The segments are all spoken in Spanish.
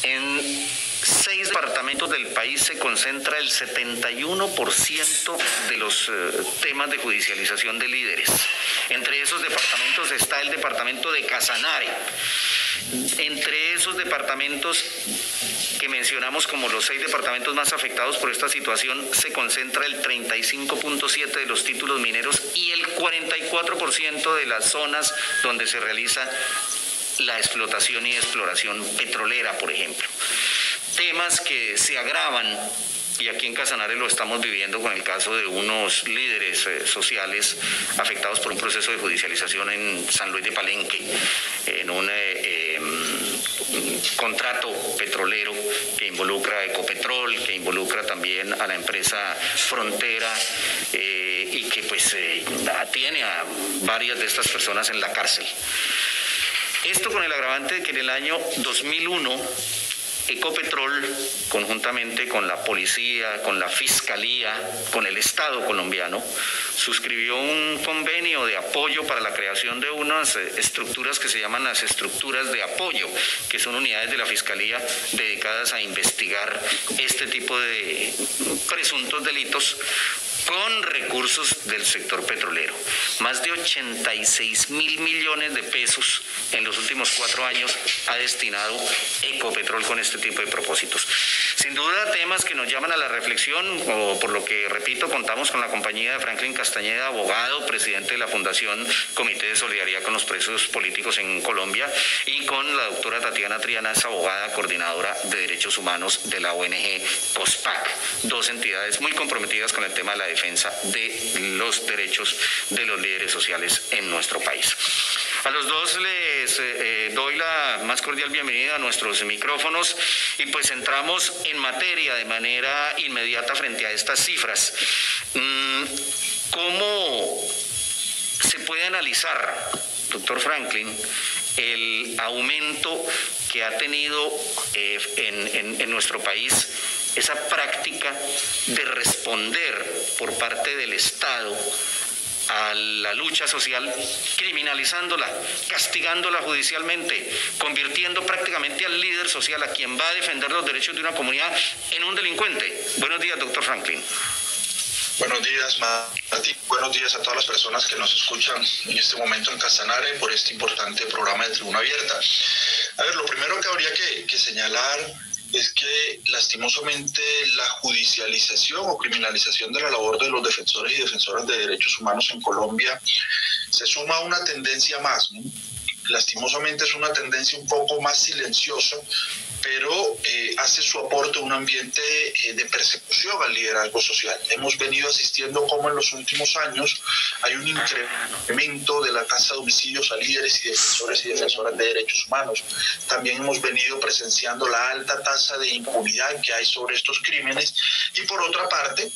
En 6 departamentos del país se concentra el 71% de los temas de judicialización de líderes. Entre esos departamentos está el departamento de Casanare. Entre esos departamentos que mencionamos como los 6 departamentos más afectados por esta situación, se concentra el 35.7% de los títulos mineros y el 44% de las zonas donde se realiza la explotación y exploración petrolera, por ejemplo. Temas que se agravan, y aquí en Casanare lo estamos viviendo con el caso de unos líderes sociales afectados por un proceso de judicialización en San Luis de Palenque, en un contrato petrolero que involucra a Ecopetrol, que involucra también a la empresa Frontera y que pues tiene a varias de estas personas en la cárcel. Esto con el agravante de que en el año 2001 Ecopetrol, conjuntamente con la policía, con la fiscalía, con el Estado colombiano, suscribió un convenio de apoyo para la creación de unas estructuras que se llaman las estructuras de apoyo, que son unidades de la fiscalía dedicadas a investigar este tipo de presuntos delitos con recursos del sector petrolero. Más de 86.000 millones de pesos en los últimos 4 años ha destinado Ecopetrol con este tipo de propósitos. Sin duda, temas que nos llaman a la reflexión, o por lo que, repito, contamos con la compañía de Franklin Castañeda, abogado, presidente de la Fundación Comité de Solidaridad con los Presos Políticos en Colombia, y con la doctora Tatiana Trianas, abogada, coordinadora de Derechos Humanos de la ONG COSPAC, 2 entidades muy comprometidas con el tema de la defensa de los derechos de los líderes sociales en nuestro país. A los dos les doy la más cordial bienvenida a nuestros micrófonos y pues entramos en materia de manera inmediata frente a estas cifras. ¿Cómo se puede analizar, doctor Franklin, el aumento que ha tenido en nuestro país esa práctica de responder por parte del Estado a la lucha social, criminalizándola, castigándola judicialmente, convirtiendo prácticamente al líder social, a quien va a defender los derechos de una comunidad, en un delincuente? Buenos días, doctor Franklin. Buenos días, Martín. Buenos días a todas las personas que nos escuchan en este momento en Casanare por este importante programa de Tribuna Abierta. A ver, lo primero que habría que señalar es que lastimosamente la judicialización o criminalización de la labor de los defensores y defensoras de derechos humanos en Colombia se suma a una tendencia más, ¿no? Lastimosamente es una tendencia un poco más silenciosa, pero hace su aporte a un ambiente de persecución al liderazgo social. Hemos venido asistiendo como en los últimos años hay un incremento de la tasa de homicidios a líderes y defensores y defensoras de derechos humanos. También hemos venido presenciando la alta tasa de impunidad que hay sobre estos crímenes y por otra parte,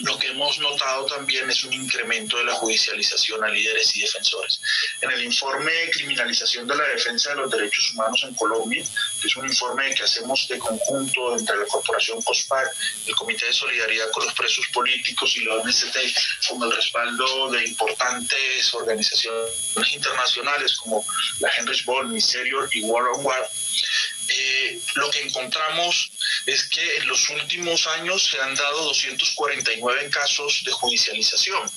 lo que hemos notado también es un incremento de la judicialización a líderes y defensores. En el informe de criminalización de la defensa de los derechos humanos en Colombia, que es un informe que hacemos de conjunto entre la Corporación COSPAC, el Comité de Solidaridad con los Presos Políticos y la ONCT, con el respaldo de importantes organizaciones internacionales como la Heinrich Böll, Miserior y War on War, lo que encontramos es que en los últimos años se han dado 249 casos de judicialización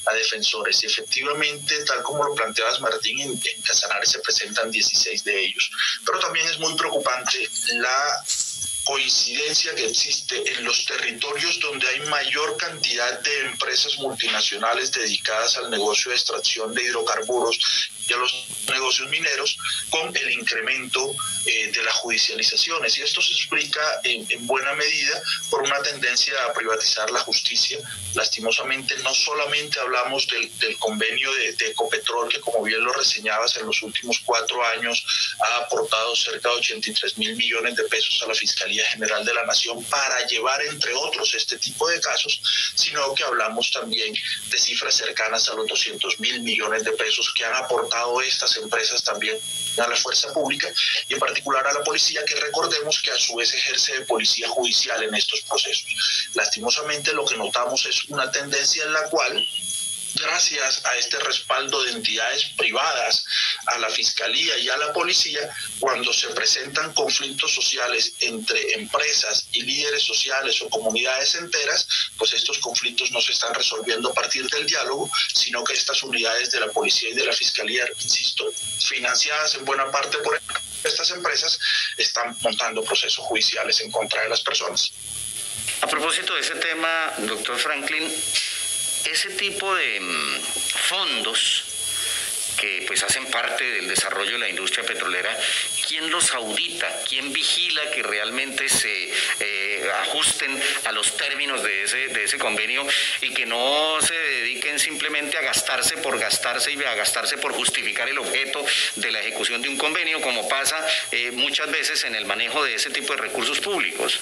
a defensores y efectivamente, tal como lo planteabas, Martín, en Casanare se presentan 16 de ellos. Pero también es muy preocupante la coincidencia que existe en los territorios donde hay mayor cantidad de empresas multinacionales dedicadas al negocio de extracción de hidrocarburos y a los negocios mineros con el incremento de las judicializaciones. Y esto se explica en buena medida por una tendencia a privatizar la justicia. Lastimosamente, no solamente hablamos del convenio de Ecopetrol, que como bien lo reseñabas, en los últimos 4 años ha aportado cerca de 83.000 millones de pesos a la Fiscalía General de la Nación para llevar, entre otros, este tipo de casos, sino que hablamos también de cifras cercanas a los 200.000 millones de pesos que han aportado estas empresas también a la fuerza pública y en particular a la policía, que recordemos que a su vez ejerce de policía judicial en estos procesos. Lastimosamente lo que notamos es una tendencia en la cual gracias a este respaldo de entidades privadas, a la Fiscalía y a la Policía, cuando se presentan conflictos sociales entre empresas y líderes sociales o comunidades enteras, pues estos conflictos no se están resolviendo a partir del diálogo, sino que estas unidades de la Policía y de la Fiscalía, insisto, financiadas en buena parte por estas empresas, están montando procesos judiciales en contra de las personas. A propósito de ese tema, doctor Franklin, ese tipo de fondos que pues hacen parte del desarrollo de la industria petrolera, ¿quién los audita? ¿Quién vigila que realmente se ajusten a los términos de ese convenio y que no se dediquen simplemente a gastarse por gastarse y a gastarse por justificar el objeto de la ejecución de un convenio, como pasa muchas veces en el manejo de ese tipo de recursos públicos?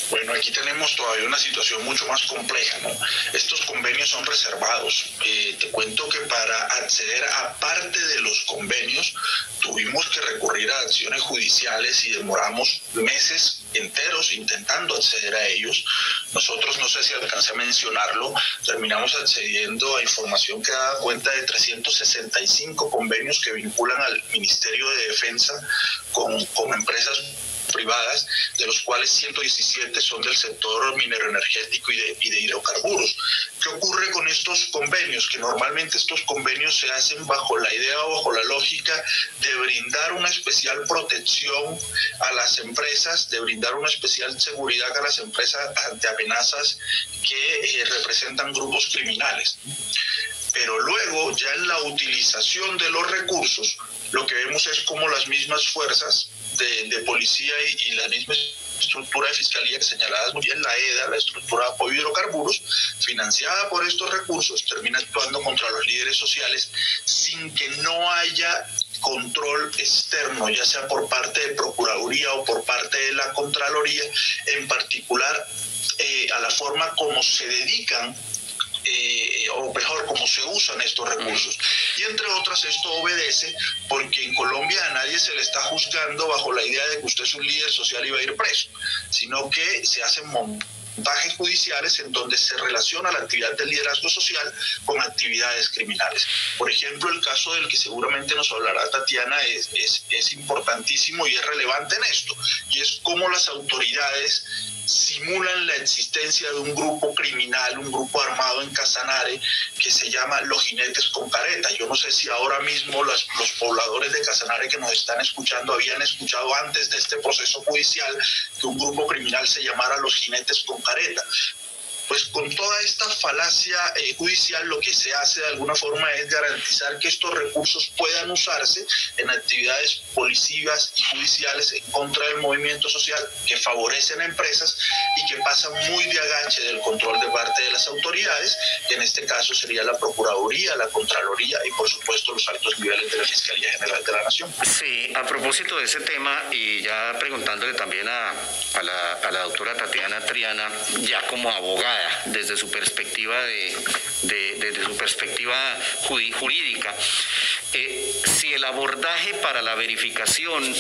Bueno, aquí tenemos todavía una situación mucho más compleja, ¿no? Estos convenios son reservados. Te cuento que para acceder a parte de los convenios tuvimos que recurrir a acciones judiciales y demoramos meses enteros intentando acceder a ellos. Nosotros, no sé si alcancé a mencionarlo, terminamos accediendo a información que da cuenta de 365 convenios que vinculan al Ministerio de Defensa con empresas privadas, de los cuales 117 son del sector minero energético y de hidrocarburos. ¿Qué ocurre con estos convenios? Que normalmente estos convenios se hacen bajo la idea o bajo la lógica de brindar una especial protección a las empresas, de brindar una especial seguridad a las empresas ante amenazas que representan grupos criminales. Pero luego, ya en la utilización de los recursos, lo que vemos es cómo las mismas fuerzas de policía y la misma estructura de fiscalía señaladas muy bien, la EDA, la estructura de apoyo a hidrocarburos, financiada por estos recursos, termina actuando contra los líderes sociales sin que no haya control externo, ya sea por parte de Procuraduría o por parte de la Contraloría, en particular a la forma como se dedican o mejor, cómo se usan estos recursos. Y entre otras, esto obedece porque en Colombia a nadie se le está juzgando bajo la idea de que usted es un líder social y va a ir preso, sino que se hacen montajes judiciales en donde se relaciona la actividad del liderazgo social con actividades criminales. Por ejemplo, el caso del que seguramente nos hablará Tatiana es importantísimo y es relevante en esto, y es cómo las autoridades simulan la existencia de un grupo criminal, un grupo armado en Casanare que se llama Los Jinetes con Careta. Yo no sé si ahora mismo los pobladores de Casanare que nos están escuchando habían escuchado antes de este proceso judicial que un grupo criminal se llamara Los Jinetes con Careta. Pues con toda esta falacia judicial lo que se hace de alguna forma es garantizar que estos recursos puedan usarse en actividades policivas y judiciales en contra del movimiento social que favorecen a empresas y que pasan muy de agache del control de parte de las autoridades, que en este caso sería la Procuraduría, la Contraloría y por supuesto los altos niveles de la Fiscalía General de la Nación. Sí, a propósito de ese tema y ya preguntándole también a la doctora Tatiana Triana, ya como abogada, desde su perspectiva desde su perspectiva jurídica, si el abordaje para la verificación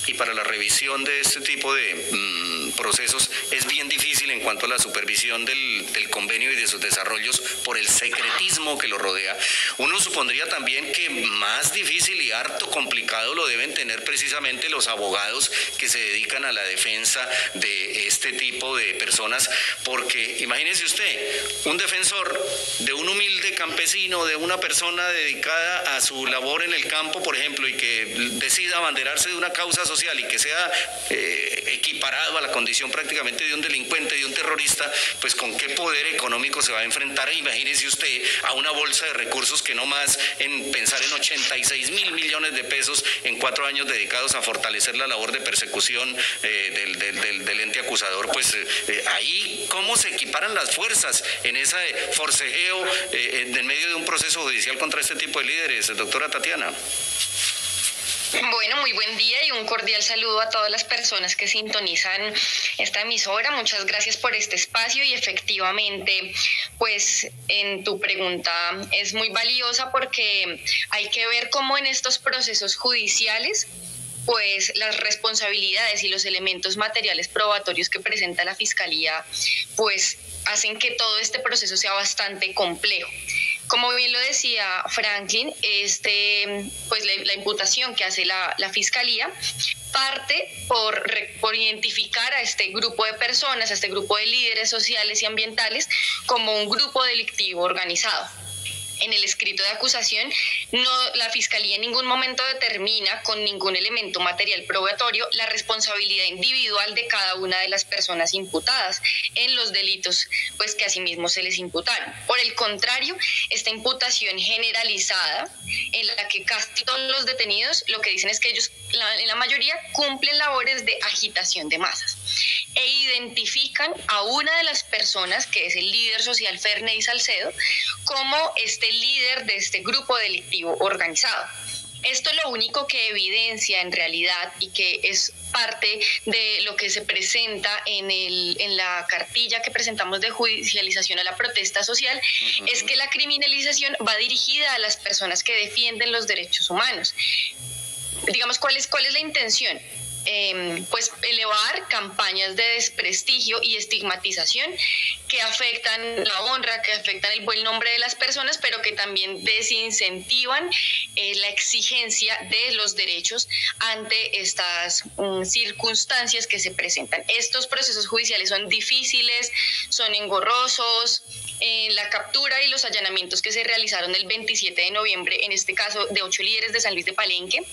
y para la revisión de este tipo de procesos es bien difícil en cuanto a la supervisión del convenio y de sus desarrollos por el secretismo que lo rodea, uno supondría también que más difícil y harto complicado lo deben tener precisamente los abogados que se dedican a la defensa de este tipo de personas, porque imagínese usted, un defensor de un humilde campesino, de una persona dedicada a su labor en el campo, por ejemplo, y que decida abanderarse de una causa social y que sea equiparado a la condición prácticamente de un delincuente, de un terrorista, pues con qué poder económico se va a enfrentar. Imagínese usted a una bolsa de recursos que no más en pensar en 86.000 millones de pesos en 4 años dedicados a fortalecer la labor de persecución del ente acusador, pues ahí cómo se equiparan las fuerzas en ese forcejeo en medio de un proceso judicial contra este tipo de líderes, doctora Tatiana. Bueno, muy buen día y un cordial saludo a todas las personas que sintonizan esta emisora. Muchas gracias por este espacio y efectivamente, pues en tu pregunta es muy valiosa porque hay que ver cómo en estos procesos judiciales pues las responsabilidades y los elementos materiales probatorios que presenta la Fiscalía pues hacen que todo este proceso sea bastante complejo. Como bien lo decía Franklin, pues la imputación que hace la Fiscalía parte por identificar a este grupo de personas, a este grupo de líderes sociales y ambientales como un grupo delictivo organizado. En el escrito de acusación, la Fiscalía en ningún momento determina con ningún elemento material probatorio la responsabilidad individual de cada una de las personas imputadas en los delitos pues, que asimismo se les imputaron. Por el contrario, esta imputación generalizada, en la que casi todos los detenidos lo que dicen es que ellos, en la mayoría, cumplen labores de agitación de masas e identifican a una de las personas, que es el líder social Ferney Salcedo, como líder de este grupo delictivo organizado. Esto es lo único que evidencia en realidad y que es parte de lo que se presenta en la cartilla que presentamos de judicialización a la protesta social, es que la criminalización va dirigida a las personas que defienden los derechos humanos. Digamos, ¿cuál es la intención? Pues elevar campañas de desprestigio y estigmatización que afectan la honra, que afectan el buen nombre de las personas, pero que también desincentivan la exigencia de los derechos ante estas circunstancias que se presentan. Estos procesos judiciales son difíciles, son engorrosos. La captura y los allanamientos que se realizaron el 27 de noviembre, en este caso de 8 líderes de San Luis de Palenque,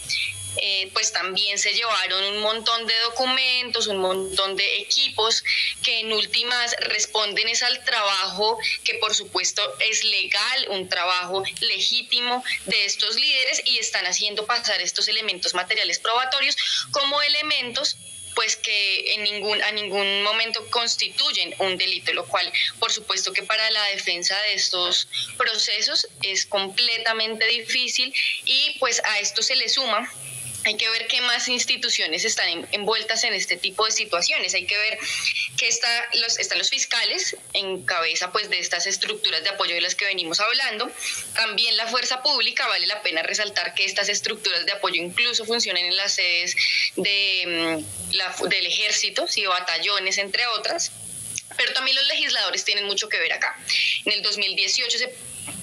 pues también se llevaron un montón de documentos, un montón de equipos que en últimas responden es al trabajo que por supuesto es legal, un trabajo legítimo de estos líderes, y están haciendo pasar estos elementos materiales probatorios como elementos pues que a ningún momento constituyen un delito, lo cual por supuesto que para la defensa de estos procesos es completamente difícil, y pues a esto se le suma. Hay que ver qué más instituciones están envueltas en este tipo de situaciones. Hay que ver que están los fiscales en cabeza pues, de estas estructuras de apoyo de las que venimos hablando. También la fuerza pública, vale la pena resaltar que estas estructuras de apoyo incluso funcionan en las sedes del ejército, sí, batallones, entre otras. Pero también los legisladores tienen mucho que ver acá. En el 2018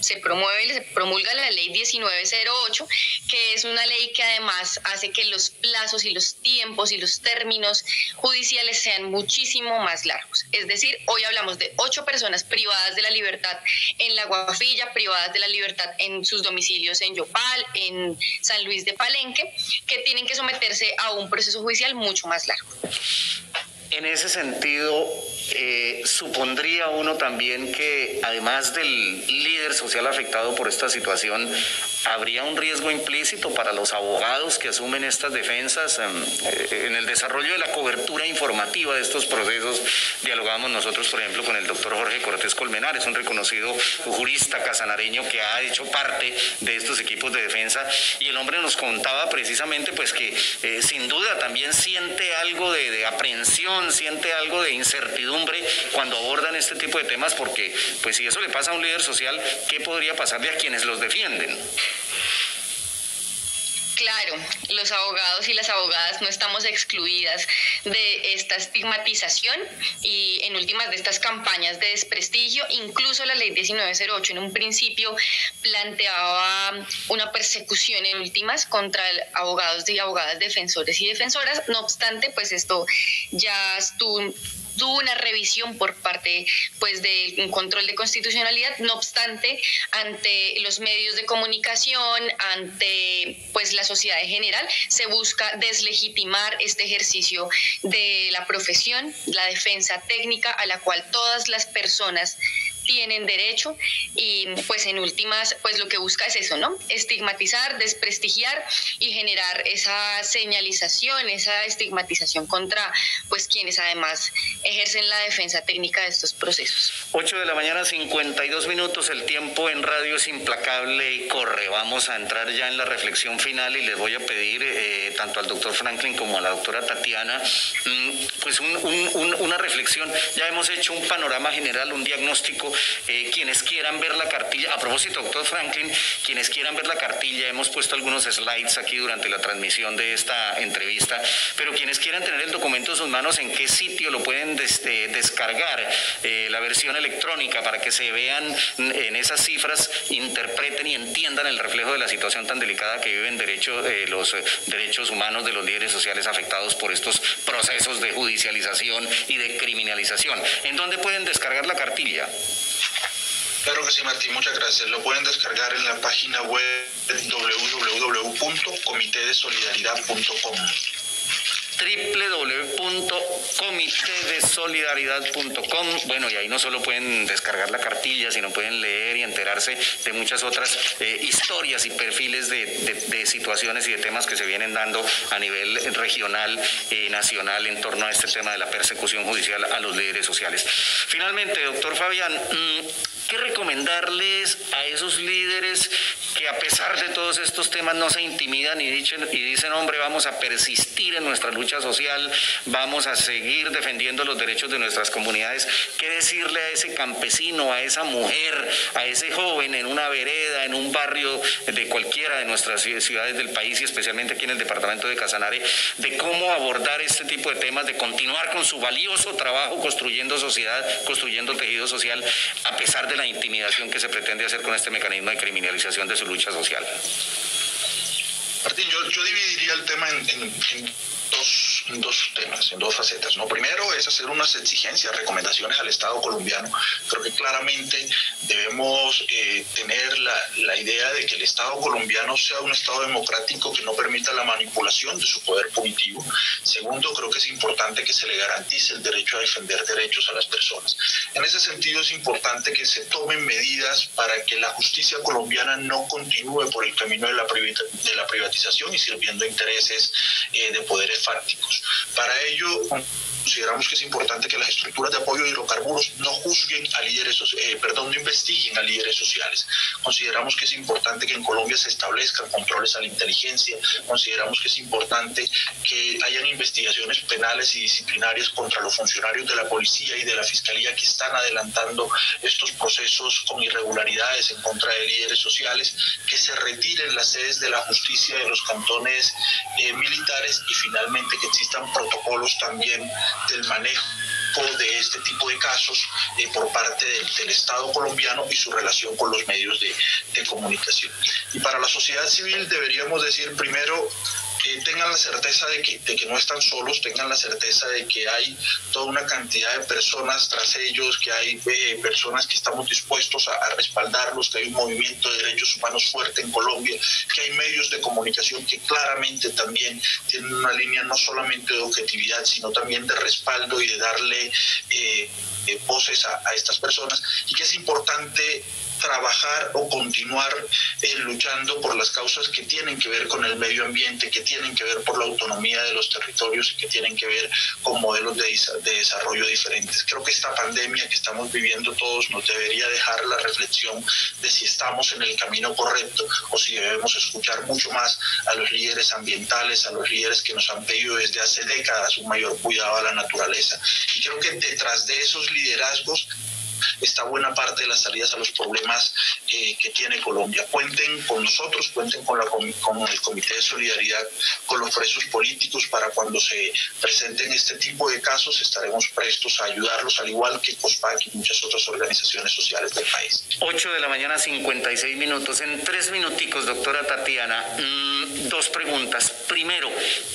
se promulga la ley 1908, que es una ley que además hace que los plazos y los tiempos y los términos judiciales sean muchísimo más largos. Es decir, hoy hablamos de 8 personas privadas de la libertad en La Guafilla, privadas de la libertad en sus domicilios en Yopal, en San Luis de Palenque, que tienen que someterse a un proceso judicial mucho más largo. En ese sentido, supondría uno también que además del líder social afectado por esta situación, habría un riesgo implícito para los abogados que asumen estas defensas en el desarrollo de la cobertura informativa de estos procesos. Dialogamos nosotros, por ejemplo, con el doctor Jorge Cortés Colmenares, un reconocido jurista casanareño que ha hecho parte de estos equipos de defensa, y el hombre nos contaba precisamente pues que sin duda también siente algo de aprehensión, siente algo de incertidumbre cuando abordan este tipo de temas, porque pues si eso le pasa a un líder social, ¿qué podría pasarle a quienes los defienden? Claro, los abogados y las abogadas no estamos excluidas de esta estigmatización y en últimas de estas campañas de desprestigio. Incluso la ley 1908 en un principio planteaba una persecución en últimas contra abogados y abogadas defensores y defensoras. No obstante, pues esto ya tuvo una revisión por parte pues de un control de constitucionalidad. No obstante, ante los medios de comunicación, ante pues la sociedad en general, se busca deslegitimar este ejercicio de la profesión, la defensa técnica a la cual todas las personas tienen derecho, y pues en últimas pues lo que busca es eso, ¿no? Estigmatizar, desprestigiar y generar esa señalización, esa estigmatización contra pues quienes además ejercen la defensa técnica de estos procesos. 8 de la mañana, 52 minutos. El tiempo en radio es implacable y corre. Vamos a entrar ya en la reflexión final y les voy a pedir tanto al doctor Franklin como a la doctora Tatiana pues una reflexión. Ya hemos hecho un panorama general, un diagnóstico. Quienes quieran ver la cartilla, a propósito, doctor Franklin, quienes quieran ver la cartilla, hemos puesto algunos slides aquí durante la transmisión de esta entrevista, pero quienes quieran tener el documento en sus manos, ¿en qué sitio lo pueden descargar? La versión electrónica, para que se vean en esas cifras, interpreten y entiendan el reflejo de la situación tan delicada que viven los derechos humanos de los líderes sociales afectados por estos procesos de judicialización y de criminalización. ¿En dónde pueden descargar la cartilla? Claro que sí, Martín, muchas gracias. Lo pueden descargar en la página web www.comitedesolidaridad.com. www.comitedesolidaridad.com. Bueno, y ahí no solo pueden descargar la cartilla, sino pueden leer y enterarse de muchas otras historias y perfiles de situaciones y de temas que se vienen dando a nivel regional y nacional en torno a este tema de la persecución judicial a los líderes sociales. Finalmente, doctor Fabián, ¿qué recomendarles a esos líderes que, a pesar de todos estos temas, no se intimidan y dicen, hombre, vamos a persistir en nuestra lucha social, vamos a seguir defendiendo los derechos de nuestras comunidades? ¿Qué decirle a ese campesino, a esa mujer, a ese joven en una vereda, en un barrio de cualquiera de nuestras ciudades del país, y especialmente aquí en el departamento de Casanare, de cómo abordar este tipo de temas, de continuar con su valioso trabajo construyendo sociedad, construyendo tejido social, a pesar de la intimidación que se pretende hacer con este mecanismo de criminalización de su lucha social? Martín, yo dividiría el tema en dos temas, en dos facetas, ¿no? Primero es hacer unas exigencias, recomendaciones al Estado colombiano. Creo que claramente debemos tener la idea de que el Estado colombiano sea un Estado democrático que no permita la manipulación de su poder punitivo. Segundo, creo que es importante que se le garantice el derecho a defender derechos a las personas. En ese sentido es importante que se tomen medidas para que la justicia colombiana no continúe por el camino de la privatización y sirviendo intereses de poderes fácticos. Para ello, consideramos que es importante que las estructuras de apoyo a hidrocarburos no juzguen a líderes, no investiguen a líderes sociales. Consideramos que es importante que en Colombia se establezcan controles a la inteligencia. Consideramos que es importante que hayan investigaciones penales y disciplinarias contra los funcionarios de la policía y de la fiscalía que están adelantando estos procesos con irregularidades en contra de líderes sociales, que se retiren las sedes de la justicia de los cantones militares, y finalmente que existan protocolos también del manejo de este tipo de casos por parte del Estado colombiano y su relación con los medios de comunicación. Y para la sociedad civil deberíamos decir primero, tengan la certeza de que no están solos, tengan la certeza de que hay toda una cantidad de personas tras ellos, que hay personas que estamos dispuestos a respaldarlos, que hay un movimiento de derechos humanos fuerte en Colombia, que hay medios de comunicación que claramente también tienen una línea no solamente de objetividad, sino también de respaldo y de darle voces a estas personas, y que es importante trabajar o continuar luchando por las causas que tienen que ver con el medio ambiente, que tienen que ver por la autonomía de los territorios y que tienen que ver con modelos de desarrollo diferentes. Creo que esta pandemia que estamos viviendo todos nos debería dejar la reflexión de si estamos en el camino correcto o si debemos escuchar mucho más a los líderes ambientales, a los líderes que nos han pedido desde hace décadas un mayor cuidado a la naturaleza. Y creo que detrás de esos liderazgos está buena parte de las salidas a los problemas que tiene Colombia. Cuenten con nosotros, cuenten con el Comité de Solidaridad, con los presos políticos, para cuando se presenten este tipo de casos estaremos prestos a ayudarlos, al igual que COSPAC y muchas otras organizaciones sociales del país. 8 de la mañana, 56 minutos. En 3 minuticos, doctora Tatiana, 2 preguntas. Primero,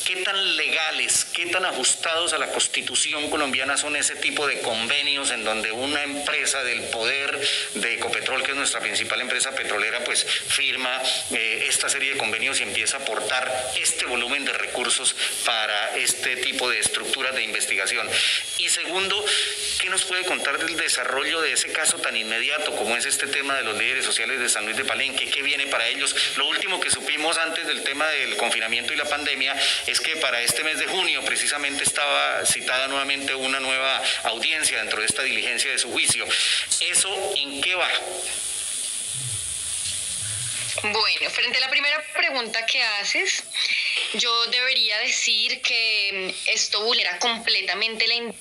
¿qué tan legales, qué tan ajustados a la Constitución colombiana son ese tipo de convenios en donde una empresa empresa, del poder de Ecopetrol, que es nuestra principal empresa petrolera, pues firma esta serie de convenios y empieza a aportar este volumen de recursos para este tipo de estructuras de investigación. Y segundo, ¿qué nos puede contar del desarrollo de ese caso tan inmediato como es este tema de los líderes sociales de San Luis de Palenque? ¿Qué viene para ellos? Lo último que supimos antes del tema del confinamiento y la pandemia es que para este mes de junio precisamente estaba citada nuevamente una nueva audiencia dentro de esta diligencia de su juicio. ¿Eso en qué va? Bueno, frente a la primera pregunta que haces, yo debería decir que esto vulnera completamente la...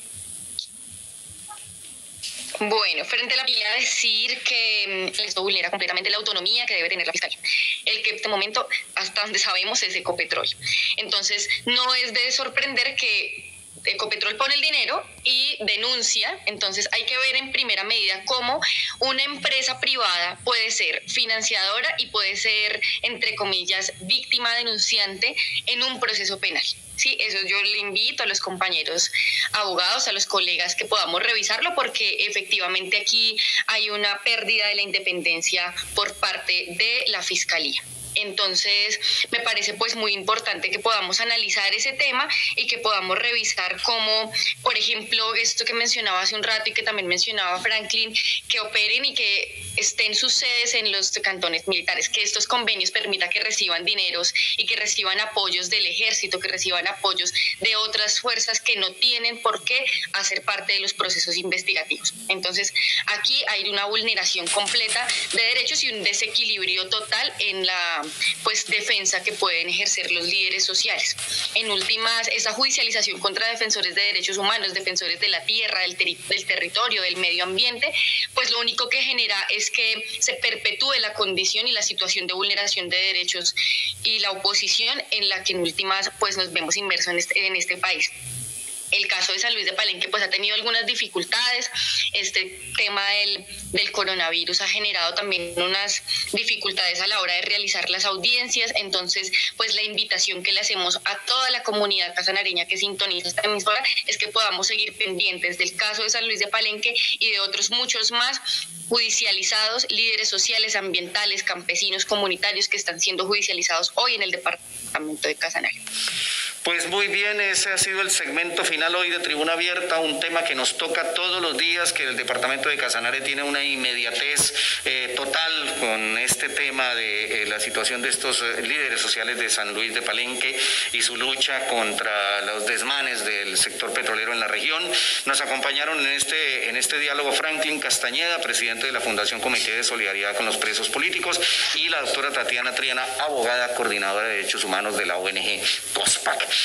Bueno, frente a la debería decir que esto vulnera completamente la autonomía que debe tener la Fiscalía. El que en este momento, hasta donde sabemos, es Ecopetrol. Entonces, no es de sorprender que Ecopetrol pone el dinero y denuncia. Entonces hay que ver en primera medida cómo una empresa privada puede ser financiadora y puede ser, entre comillas, víctima denunciante en un proceso penal. Sí, eso yo le invito a los compañeros abogados, a los colegas, que podamos revisarlo, porque efectivamente aquí hay una pérdida de la independencia por parte de la Fiscalía. Entonces, me parece pues muy importante que podamos analizar ese tema y que podamos revisar cómo, por ejemplo, esto que mencionaba hace un rato y que también mencionaba Franklin, que operen y que estén sus sedes en los cantones militares, que estos convenios permitan que reciban dineros y que reciban apoyos del ejército, que reciban apoyos de otras fuerzas que no tienen por qué hacer parte de los procesos investigativos. Entonces, aquí hay una vulneración completa de derechos y un desequilibrio total en la defensa que pueden ejercer los líderes sociales. En últimas, esa judicialización contra defensores de derechos humanos, defensores de la tierra, del territorio, del medio ambiente, pues lo único que genera es que se perpetúe la condición y la situación de vulneración de derechos y la oposición en la que en últimas pues nos vemos inmersos en este país. El caso de San Luis de Palenque pues ha tenido algunas dificultades. Este tema del coronavirus ha generado también unas dificultades a la hora de realizar las audiencias. Entonces, pues la invitación que le hacemos a toda la comunidad casanareña que sintoniza esta emisora es que podamos seguir pendientes del caso de San Luis de Palenque y de otros muchos más judicializados, líderes sociales, ambientales, campesinos, comunitarios que están siendo judicializados hoy en el departamento de Casanare. Pues muy bien, ese ha sido el segmento final hoy de Tribuna Abierta, un tema que nos toca todos los días, que el departamento de Casanare tiene una inmediatez total con este tema de la situación de estos líderes sociales de San Luis de Palenque y su lucha contra los desmanes del sector petrolero en la región. Nos acompañaron en este diálogo Franklin Castañeda, presidente de la Fundación Comité de Solidaridad con los Presos Políticos, y la doctora Tatiana Triana, abogada coordinadora de Derechos Humanos de la ONG COSPAC.